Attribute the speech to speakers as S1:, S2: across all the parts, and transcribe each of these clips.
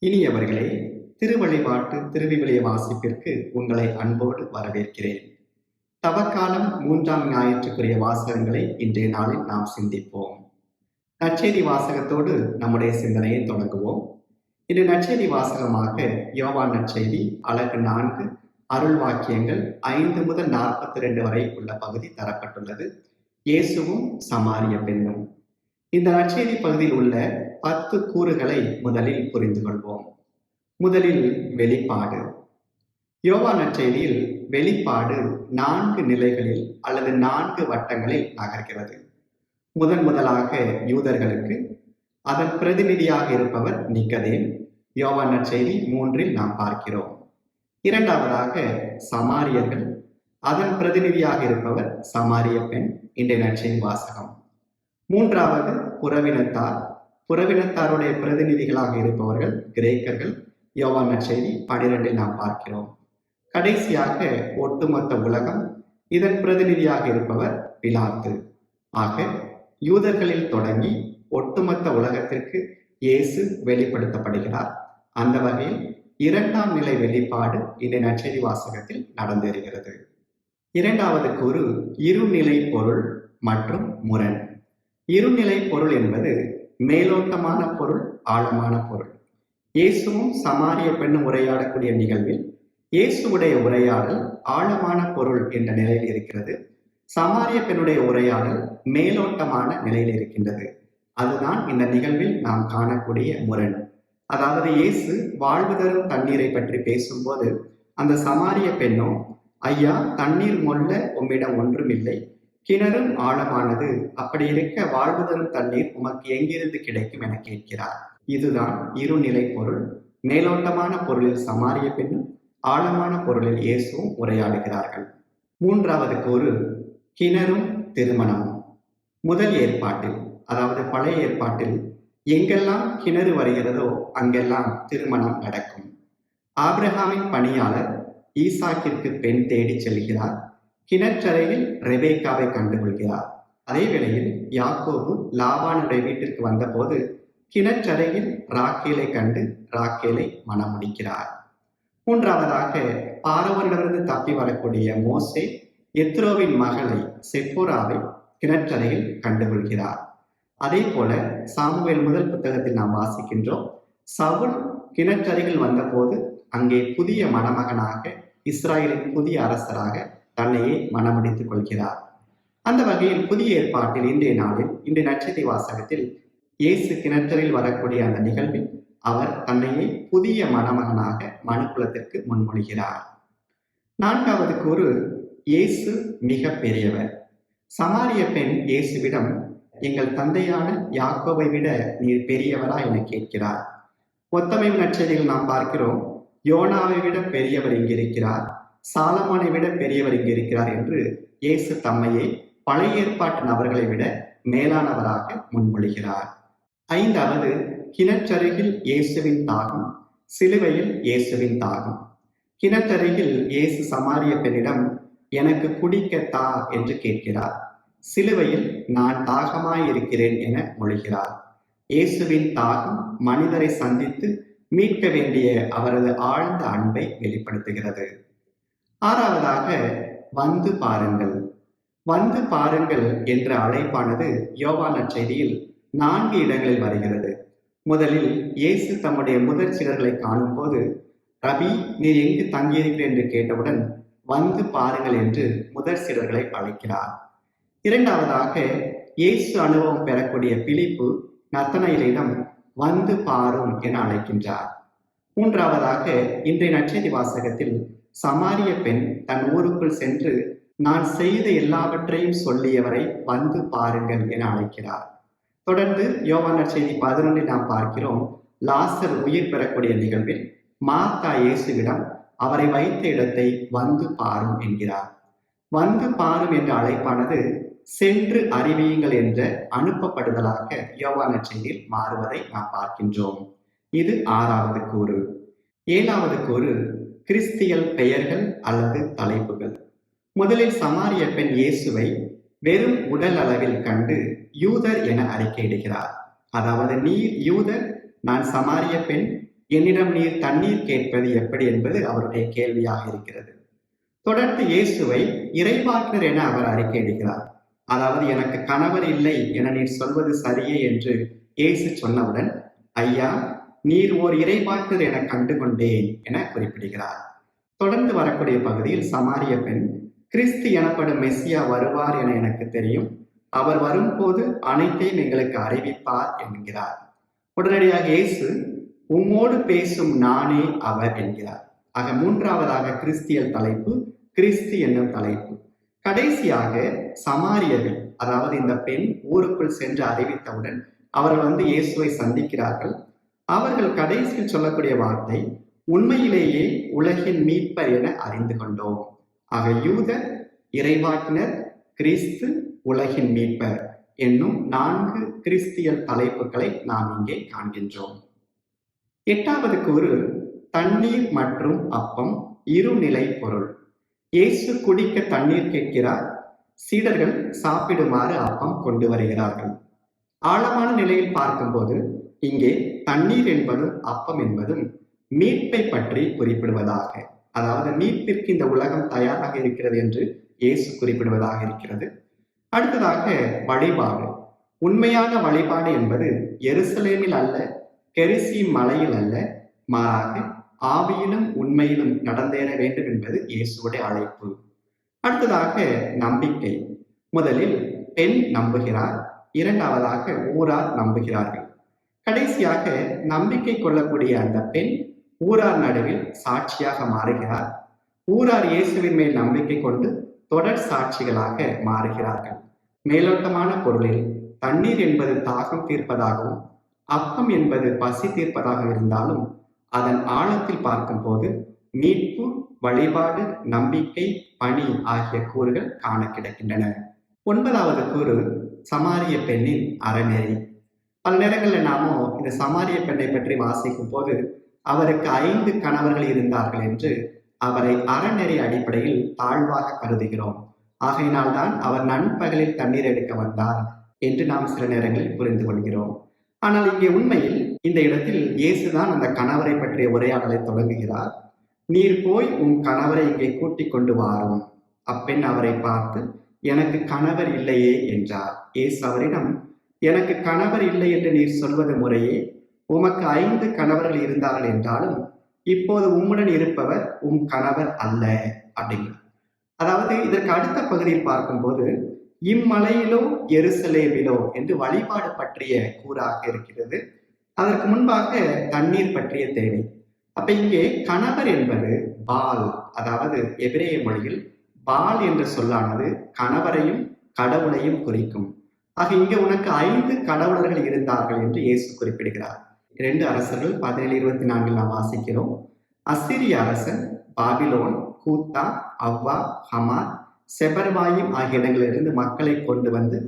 S1: இனியவர்களே, திருவழிபாட்டு திருவிவிலிய வாசிப்பிற்கு உங்களை அன்போடு வரவேற்கிறேன். தவக்காலம் 3ஆம் ஞாயிற்றுக்குரிய வாசகங்களை இன்றைய நாளில் நாம் சிந்திப்போம். நற்செய்தி வாசகத்தோடு நம்முடைய சிந்தனையை தொடங்குவோம். இன்று நற்செய்தி வாசகமாக யோவான் நற்செய்தி அலகு 4 அருள் வாக்கியங்கள் 5 முதல் 42 வரை உள்ள பகுதி தரப்பட்டுள்ளது. இயேசுவும் சமாரிய பெண்ணும். இந்த நற்செய்தி பகுதியில் உள்ள 10 கூறுகளை முதலில் புரிந்து கொள்வோம். முதலில் வெளிப்பாடு. யோவான் நற்செய்தியில் வெளிப்பாடு 4 நிலைகளில் அல்லது 4 வட்டங்களில் நகர்கிறது. முதலாக யூதர்களுக்கு, அதன் பிரதிநிதியாக இருப்பவர் நிக்கதேம், யோவான் நற்செய்தி 3இல் நாம் பார்க்கிறோம். இரண்டாவதாக சமாரியர்கள், அதன் பிரதிநிதியாக இருப்பவர் சமாரிய பெண், இன்றைய நற்செய்தி வாசகம். மூன்றாவது புறவினத்தார், புறவினத்தாருடைய பிரதிநிதிகளாக இருப்பவர்கள் கிரேக்கர்கள், யோவான் நற்செய்தி 12இல் நாம் பார்க்கிறோம். கடைசியாக ஒட்டுமொத்த உலகம், இதன் பிரதிநிதியாக இருப்பவர் பிலாத்து. ஆக யூதர்களில் தொடங்கி ஒட்டுமொத்த உலகத்திற்கு இயேசு வெளிப்படுத்தப்படுகிறார். அந்த வகையில் 2ஆம் நிலை வெளிப்பாடு இந்த நற்செய்தி வாசகத்தில் நடந்தேறுகிறது. இரண்டாவது கூறு இருநிலை பொருள் மற்றும் முரண். இருநிலை பொருள் என்பது மேலோட்டமான பொருள், ஆழமான பொருள். இயேசுவும் சமாரிய பெண்ணும் உரையாடக்கூடிய நிகழ்வில் இயேசுவுடைய உரையாடல் ஆழமான பொருள் என்ற நிலையில் இருக்கிறது. சமாரிய பெண்ணுடைய உரையாடல் மேலோட்டமான நிலையில் இருக்கின்றது. அதுதான் இந்த நிகழ்வில் நாம் காணக்கூடிய முரண். அதாவது இயேசு வாழ்வு தரும் தண்ணீரை பற்றி பேசும்போது அந்த சமாரிய பெண்ணோ, ஐயா, தண்ணீர் மொள்ள உம்மிடம் ஒன்றுமில்லை, கிணறும் ஆழமானது, அப்படி இருக்க வாழ்வு தரும் தண்ணீர் உமக்கு எங்கிருந்து கிடைக்கும் என கேட்கிறார். இதுதான் இருநிலை பொருள். மேலோட்டமான பொருளில் சமாரிய பெண்ணும், ஆழமான பொருளில் இயேசுவும் உரையாடுகிறார்கள். மூன்றாவது கூறு கிணறும் திருமணமும். முதல் ஏற்பாட்டில், அதாவது பழைய ஏற்பாட்டில் எங்கெல்லாம் கிணறு வருகிறதோ அங்கெல்லாம் திருமணம் நடக்கும். ஆபிரகாமின் பணியாளர் ஈசாக்கிற்கு பெண் தேடி செல்கிறார். கிணற்றறையில் ரெபேக்காவை கண்டுகொள்கிறார். அதே வேளையில் யாக்கோபு லாபானுடைய வீட்டிற்கு வந்தபோது கிணற்றறையில் ராக்கேலை கண்டு ராக்கேலை மணமுடிக்கிறார். மூன்றாவதாக பார்வோனிடமிருந்து தப்பி வரக்கூடிய மோசே எத்ரோவின் மகளை செப்போராவை கிணற்றறையில் கண்டுகொள்கிறார். அதே போல சாமுவேல் முதல் புத்தகத்தில் நாம் வாசிக்கின்றோம், சவுல் கிணற்றறையில் வந்தபோது அங்கே புதிய மணமகனாக, இஸ்ராயலின் புதிய அரசராக தன்னையே மணமுடித்துக் கொள்கிறார். அந்த வகையில் புதிய ஏற்பாட்டில் இன்றைய நாளில், இன்றைய நற்செய்தி வாசகத்தில் இயேசு கிணற்றரில் வரக்கூடிய அந்த நிகழ்வில் அவர் தன்னையே புதிய மணமகனாக மனுக்குலத்திற்கு முன்மொழிகிறார். நான்காவது கூறு இயேசு மிக பெரியவர். சமாரிய பெண் இயேசுவிடம், எங்கள் தந்தையான யாக்கோபை விட நீர் பெரியவரா என கேட்கிறார். ஒத்தமை நற்செய்தியில் நாம் பார்க்கிறோம், யோனாவை விட பெரியவர் இங்கிருக்கிறார், சாலமோனை விட பெரியவர் இங்கிருக்கிறார் என்று இயேசு தம்மையே பழைய ஏற்பாட்டு நபர்களை விட மேலானவராக முன்மொழிகிறார். ஐந்தாவது கிணற்றருகில் இயேசுவின் தாகம், சிலுவையில் இயேசுவின் தாகம். கிணற்றருகில் இயேசு சமாரிய பெண்ணிடம், எனக்கு குடிக்கத்தா என்று கேட்கிறார். சிலுவையில் நான் தாகமாயிருக்கிறேன் என மொழிகிறார். இயேசுவின் தாகம் மனிதரை சந்தித்து மீட்க வேண்டிய அவரது ஆழ்ந்த அன்பை வெளிப்படுத்துகிறது. ஆறாவதாக வந்து பாருங்கள். வந்து பாருங்கள் என்ற அழைப்பானது யோவான் நற்செய்தியில் 4 இடங்களில் வருகிறது. முதலில் இயேசு தம்முடைய முதற் சீடர்களை காணும் போது, ரபி, நீர் எங்கு தங்கியிருக்கிறீர் என்று கேட்டவுடன் வந்து பாருங்கள் என்று முதற் சீடர்களை அழைக்கிறார். இரண்டாவதாக இயேசு அனுபவம் பெறக்கூடிய பிலிப்பு நத்தனயேலிடம் வந்து பாரும் என அழைக்கின்றார். மூன்றாவதாக இன்றைய நற்செய்தி வாசகத்தில் சமாரிய பெண் தன் ஊருக்குள் சென்று நான் செய்த எல்லாவற்றையும் சொல்லியவரை வந்து பாருங்கள் என அழைக்கிறார். தொடர்ந்து யோவான் நற்செய்தி 11இல் நாம் பார்க்கிறோம், லாசர் உயிர் பெறக்கூடிய நிகழ்வில் மார்த்தா இயேசுவிடம் அவரை வைத்த இடத்தை வந்து பாரும் என்கிறார். வந்து பாரும் என்ற அழைப்பானது சென்று அறிவியுங்கள் என்ற அனுப்பப்படுதலாக யோவான் நற்செய்தியில் மாறுவதை நாம் பார்க்கின்றோம். இது 6வது கூறு. 7வது கூறு கிறிஸ்தியல் பெயர்கள் அல்லது தலைப்புகள். முதலில் சமாரிய பெண் இயேசுவை வெறும் உடல் அளவில் கண்டு யூதர் என அறிக்கையிடுகிறார். அதாவது, நீர் யூதர், நான் சமாரிய பெண், என்னிடம் நீர் தண்ணீர் கேட்பது எப்படி என்பது அவருடைய கேள்வியாக இருக்கிறது. தொடர்ந்து இயேசுவை இறைவாக்கினர் என அவர் அறிக்கையிடுகிறார். அதாவது, எனக்கு கணவர் இல்லை என நீர் சொல்வது சரியே என்று இயேசு சொன்னவுடன், ஐயா, நீர் ஓர் இறைவாக்கினர் என கண்டுகொண்டேன் என குறிப்பிடுகிறார். தொடர்ந்து வரக்கூடிய பகுதியில் சமாரிய பெண், கிறிஸ்து எனப்படும் மெஸ்ஸியா வருவார் என எனக்கு தெரியும், அவர் வரும்போது அனைத்தையும் எங்களுக்கு அறிவிப்பார் என்கிறார். உடனடியாக இயேசு, உம்மோடு பேசும் நானே அவர் என்கிறார். ஆக மூன்றாவதாக கிறிஸ்தியல் தலைப்பு, கிறிஸ்து என்னும் தலைப்பு. கடைசியாக சமாரியர்கள், அதாவது இந்த பெண் ஊருக்குள் சென்று அறிவித்தவுடன் அவர்கள் இயேசுவை சந்திக்கிறார்கள். அவர்கள் கடைசியில் சொல்லக்கூடிய வார்த்தை, உண்மையிலேயே உலகின் மீட்பர் என அறிந்து கொண்டோம். ஆக யூத, இறைவாக்கினர், கிறிஸ்து, உலகின் மீட்பர் என்னும் 4 கிறிஸ்தியல் தலைப்புகளை நாம் இங்கே காண்கின்றோம். 8வது கூறு, தண்ணீர் மற்றும் அப்பம் இருநிலை பொருள். இயேசு குடிக்க தண்ணீர் கேட்கிறார், சீடர்கள் சாப்பிடுமாறு அப்பம் கொண்டு வருகிறார்கள். ஆழமான நிலையில் பார்க்கும்போது இங்கே தண்ணீர் என்பதும் அப்பம் என்பதும் மீட்பை பற்றி குறிப்பிடுவதாக, அதாவது மீட்பிற்கு இந்த உலகம் தயாராக இருக்கிறது என்று இயேசு குறிப்பிடுவதாக இருக்கிறது. அடுத்ததாக வழிபாடு. உண்மையான வழிபாடு என்பது எருசலேமில் அல்ல, கெரிசீம் மலையில் அல்ல, மாறாக ஆவியிலும் உண்மையிலும் நடந்தேற வேண்டும் என்பது இயேசுடைய அழைப்பு. அடுத்ததாக நம்பிக்கை. முதலில் பெண் நம்புகிறார், இரண்டாவதாக ஊரார் நம்புகிறார்கள். கடைசியாக நம்பிக்கை கொள்ளக்கூடிய அந்த பெண் ஊரார் நடுவில் சாட்சியாக மாறுகிறார். ஊரார் இயேசுவின் மேல் நம்பிக்கை கொண்டு தொடர் சாட்சிகளாக மாறுகிறார்கள். மேலோட்டமான பொருளில் தண்ணீர் என்பது தாகம் தீர்ப்பதாகவும் அப்பம் என்பது பசி தீர்ப்பதாக இருந்தாலும் அதன் ஆழத்தில் பார்க்கும்போது மீட்பு, வழிபாடு, நம்பிக்கை, பணி ஆகிய கூறுகள் காண கிடைக்கின்றன. 9வது கூறு, சமாரிய பெண்ணின் அறநெறி. பல நேரங்களில் நாமோ இந்த சமாரிய பெண்ணை பற்றி வாசிக்கும் போது அவருக்கு 5 கணவர்கள் இருந்தார்கள் என்று அவரை அறநெறி அடிப்படையில் தாழ்வாக கருதுகிறோம். ஆகையினால்தான் அவர் நண்பகலில் தண்ணீர் எடுக்க வந்தார் என்று நாம் சில நேரங்களில் புரிந்து கொள்கிறோம். ஆனால் இங்கே உண்மையில் இந்த இடத்தில் இயேசுதான் அந்த கணவரை பற்றிய உரையாடலை தொடங்குகிறார். நீர் போய் உன் கணவரை இங்கே கூட்டிக் கொண்டு வாரும். அப்பெண் அவரை பார்த்து, எனக்கு கணவர் இல்லையே என்றார். இயேசு அவரிடம், எனக்கு கணவர் இல்லை என்று நீர் சொல்வது முறையே, உமக்கு 5 கணவர்கள் இருந்தார்கள் என்றாலும் இப்போது உம்முடன் இருப்பவர் உம் கணவர் அல்ல அப்படிங்கிறார். அதாவது இதற்கு அடுத்த பகுதியில் பார்க்கும்போது இம்மலையிலோ எருசலேமிலோ என்று வழிபாடு பற்றிய கூறாக இருக்கிறது. அதற்கு முன்பாக தண்ணீர் பற்றிய தேவை. அப்ப இங்கே கணவர் என்பது பால், அதாவது எபிரேய மொழியில் பால் என்ற சொல்லானது கணவரையும் கடவுளையும் குறிக்கும். ஆக இங்கே உனக்கு 5 கடவுளர்கள் இருந்தார்கள் என்று இயேசு குறிப்பிடுகிறார். 2 அரசர்கள் 17:24 நாம் வாசிக்கிறோம். அசிரிய அரசன் பாபிலோன், கூத்தா, அவ்வா, ஹமாத், செபர்வாயிம் ஆகிய இடங்களிலிருந்து மக்களை கொண்டு வந்து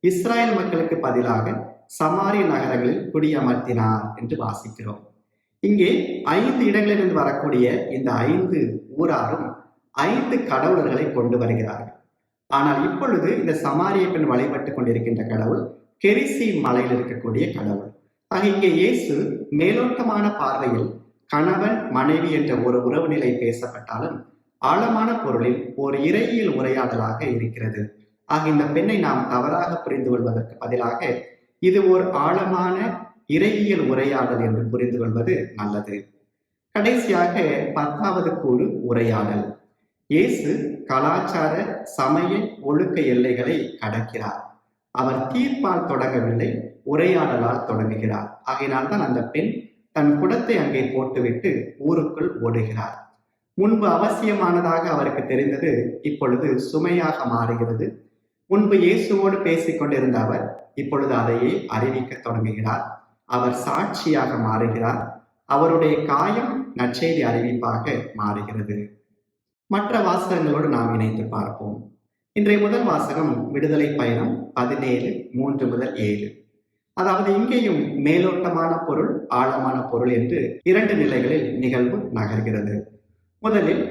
S1: இஸ்ராயல் மக்களுக்கு பதிலாக சமாரிய நகரங்களில் குடியமர்த்தினார் என்று வாசிக்கிறோம். இங்கே 5 இடங்களிலிருந்து வரக்கூடிய இந்த 5 ஊராரும் 5 கடவுளர்களை கொண்டு வருகிறார்கள். ஆனால் இப்பொழுது இந்த சமாரிய பெண் வழிபட்டு கொண்டிருக்கின்ற கடவுள் கெரிசீம் மலையில் இருக்கக்கூடிய கடவுள். ஆக இங்கே இயேசு மேலோட்டமான பார்வையில் கணவன் மனைவி என்ற ஒரு உறவு நிலை பேசப்பட்டாலும் ஆழமான பொருளில் ஒரு இறையியல் உரையாடலாக இருக்கிறது. ஆக இந்த பெண்ணை நாம் தவறாக புரிந்து கொள்வதற்கு பதிலாக இது ஒரு ஆழமான இறையியல் உரையாடல் என்று புரிந்து கொள்வது நல்லது. கடைசியாக 10வது கூறு உரையாடல். இயேசு கலாச்சார, சமய, ஒழுக்க எல்லைகளை கடக்கிறார். அவர் தீர்ப்பால் தொடங்கவில்லை, உரையாடலால் தொடங்குகிறார். ஆகையினால் தான் அந்த பெண் தன் குடத்தை அங்கே போட்டுவிட்டு ஊருக்குள் ஓடுகிறார். முன்பு அவசியமானதாக அவருக்கு தெரிந்தது இப்பொழுது சுமையாக மாறுகிறது. முன்பு இயேசுவோடு பேசிக் கொண்டிருந்த அவர் இப்பொழுது அதையே அறிவிக்க தொடங்குகிறார். அவர் சாட்சியாக மாறுகிறார். அவருடைய காயம் நற்செய்தி அறிவிப்பாக மாறுகிறது. மற்ற வாசகங்களோடு நாம் இணைத்து பார்ப்போம். இன்றைய முதல் வாசகம் விடுதலை பயணம் 17:3-7. அதாவது இங்கேயும் மேலோட்டமான பொருள், ஆழமான பொருள் என்று 2 நிலைகளில் நிகழ்வு நகர்கிறது. முதலில்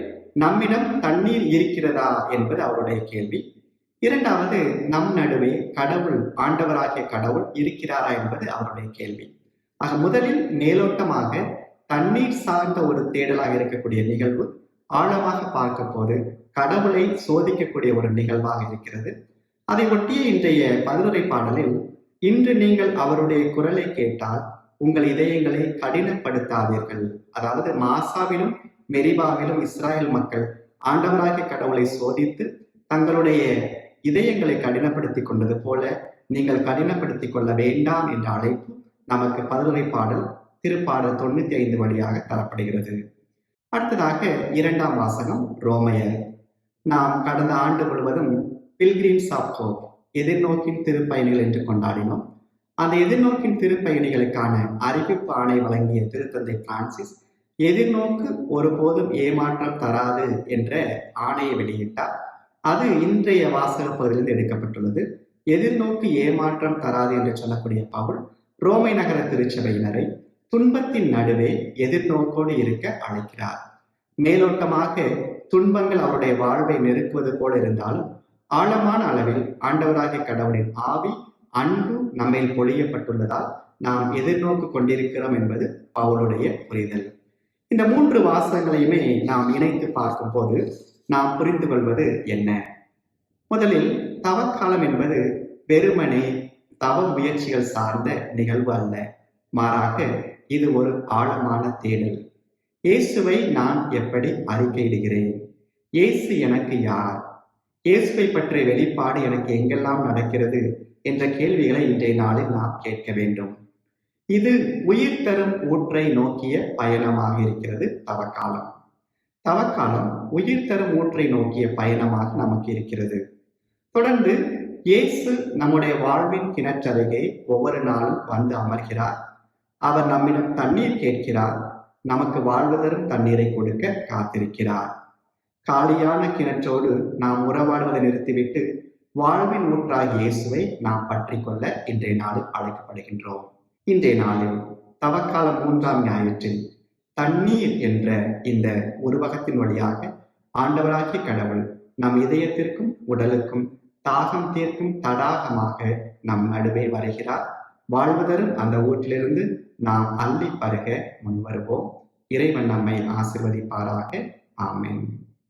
S1: நம்மிடம் தண்ணீர் இருக்கிறதா என்பது அவருடைய கேள்வி. இரண்டாவது, நம் நடுவே கடவுள், ஆண்டவராகிய கடவுள் இருக்கிறாரா என்பது அவருடைய கேள்வி. ஆக முதலில் மேலோட்டமாக தண்ணீர் சார்ந்த ஒரு தேடலாக இருக்கக்கூடிய நிகழ்வு ஆழமாக பார்க்கும் போது கடவுளை சோதிக்கக்கூடிய ஒரு நிகழ்வாக இருக்கிறது. அதை ஒட்டிய இன்றைய பதிலுரை பாடலில், இன்று நீங்கள் அவருடைய குரலை கேட்டால் உங்கள் இதயங்களை கடினப்படுத்தாதீர்கள். அதாவது மாசாவிலும் மெரிபாவிலும் இஸ்ராயல் மக்கள் ஆண்டவராகிய கடவுளை சோதித்து தங்களுடைய இதயங்களை கடினப்படுத்திக் கொண்டது போல நீங்கள் கடினப்படுத்திக் கொள்ள வேண்டாம் என்ற அழைப்பு நமக்கு பதிலுரை பாடல் திருப்பாடல் 95 வழியாக தரப்படுகிறது. அடுத்ததாக 2ஆம் வாசகம் ரோமையர். நாம் கடந்த ஆண்டு முழுவதும் பில்கிரிம்ஸ் ஆஃப் ஹோப், எதிர்நோக்கின் திருப்பயணிகள் என்று கொண்டாடினோம். அந்த எதிர்நோக்கின் திருப்பயணிகளுக்கான அறிவிப்பு ஆணை வழங்கிய திருத்தந்தை பிரான்சிஸ் எதிர்நோக்கு ஒருபோதும் ஏமாற்றம் தராது என்ற ஆணையை வெளியிட்டார். அது இன்றைய வாசக பகுதியிலிருந்து எடுக்கப்பட்டுள்ளது. எதிர்நோக்கு ஏமாற்றம் தராது என்று சொல்லக்கூடிய பவுல் ரோமை நகர திருச்சபையினரை துன்பத்தின் நடுவே எதிர்நோக்கோடு இருக்க அழைக்கிறார். மேலோட்டமாக துன்பங்கள் அவருடைய வாழ்வை நெருக்குவது போல இருந்தாலும் ஆழமான அளவில் ஆண்டவராகிய கடவுளின் ஆவி அன்பு நம்மில் பொழியப்பட்டுள்ளதால் நாம் எதிர்நோக்கு கொண்டிருக்கிறோம் என்பது பவுலுடைய புரிதல். இந்த 3 வாசகங்களையுமே நாம் இணைத்து பார்க்கும் போது நாம் புரிந்து கொள்வது என்ன? முதலில் தவக்காலம் என்பது வெறுமனே தவ முயற்சிகள் சார்ந்த நிகழ்வு அல்ல. மாறாக இது ஒரு ஆழமான தேடல். இயேசுவை நான் எப்படி அறிக்கையிடுகிறேன்? இயேசு எனக்கு யார்? இயேசுவை பற்றிய வெளிப்பாடு எனக்கு எங்கெல்லாம் நடக்கிறது என்ற கேள்விகளை இன்றைய நாளில் நாம் கேட்க வேண்டும். இது உயிர் தரும் ஊற்றை நோக்கிய பயணமாக இருக்கிறது தவக்காலம். தவக்காலம் உயிர் தரும் ஊற்றை நோக்கிய பயணமாக நமக்கு இருக்கிறது. தொடர்ந்து இயேசு நம்முடைய வாழ்வின் கிணற்றருகே ஒவ்வொரு நாளும் வந்து அமர்கிறார். அவர் நம்மிடம் தண்ணீர் கேட்கிறார். நமக்கு வாழ்வு தரும் தண்ணீரை கொடுக்க காத்திருக்கிறார். காலியான கிணற்றோடு நாம் உறவாடுவதை நிறுத்திவிட்டு வாழ்வின் ஊற்றாகிய இயேசுவை நாம் பற்றி கொள்ள இன்றைய நாளில் அழைக்கப்படுகின்றோம். இன்றைய நாளில் தவக்காலம் 3ஆம் ஞாயிற்றில் தண்ணீர் என்ற இந்த உருவகத்தின் வழியாக ஆண்டவராகிய கடவுள் நம் இதயத்திற்கும் உடலுக்கும் தாகம் தீர்க்கும் தடாகமாக நம் நடுவே வருகிறார். வாழ்வதரும் அந்த ஊற்றிலிருந்து நாம் அள்ளி பருக முன்வருவோம். இறைவன் நம்மை ஆசீர்வதிப்பாராக. ஆமென்.